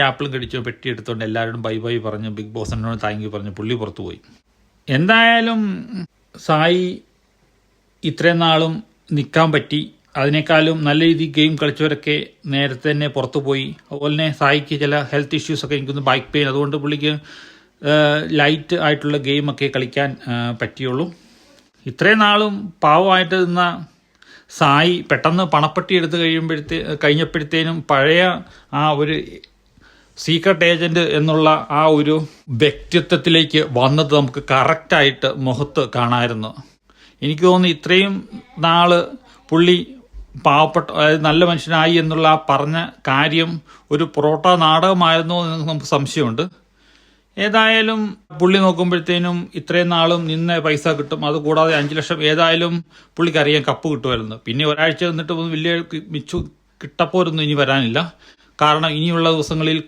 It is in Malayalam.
ആപ്പിളും കടിച്ചു പെട്ടി എടുത്തുകൊണ്ട് എല്ലാവരോടും ബൈ ബൈ പറഞ്ഞ് ബിഗ് ബോസിനോട് താങ്ക് യു പറഞ്ഞ് പുള്ളി പുറത്തു പോയി. എന്തായാലും സായി ഇത്രയും നാളും നിൽക്കാൻ പറ്റി. അതിനേക്കാളും നല്ല രീതിയിൽ ഗെയിം കളിച്ചവരൊക്കെ നേരത്തെ തന്നെ പുറത്തു പോയി. അതുപോലെ തന്നെ സായിക്ക് ചില ഹെൽത്ത് ഇഷ്യൂസൊക്കെ എനിക്കൊന്ന് ബാക്ക് പെയിൻ, അതുകൊണ്ട് പുള്ളിക്ക് ലൈറ്റ് ആയിട്ടുള്ള ഗെയിമൊക്കെ കളിക്കാൻ പറ്റിയുള്ളൂ. ഇത്രയും നാളും പാവമായിട്ട് നിന്ന സായി പെട്ടെന്ന് പണപ്പെട്ടി എടുത്ത് കഴിഞ്ഞപ്പോഴത്തേനും പഴയ ആ ഒരു സീക്രട്ട് ഏജന്റ് എന്നുള്ള ആ ഒരു വ്യക്തിത്വത്തിലേക്ക് വന്നത് നമുക്ക് കറക്റ്റായിട്ട് മുഖത്ത് കാണാമായിരുന്നു. എനിക്ക് തോന്നുന്നു ഇത്രയും നാള് പുള്ളി പാവപ്പെട്ട, അതായത് നല്ല മനുഷ്യനായി എന്നുള്ള ആ പറഞ്ഞ കാര്യം ഒരു പൊറോട്ട നാടകമായിരുന്നോ എന്ന് നമുക്ക് സംശയമുണ്ട്. ഏതായാലും പുള്ളി നോക്കുമ്പോഴത്തേനും ഇത്രയും നാളും നിന്ന പൈസ കിട്ടും, അതുകൂടാതെ 5 ലക്ഷം ഏതായാലും പുള്ളിക്കറിയാൻ കപ്പ് കിട്ടുമായിരുന്നു. പിന്നെ ഒരാഴ്ച നിന്നിട്ട് വലിയ മിച്ചു കിട്ടപ്പോരൊന്നും ഇനി വരാനില്ല. കാരണം ഇനിയുള്ള ദിവസങ്ങളിൽ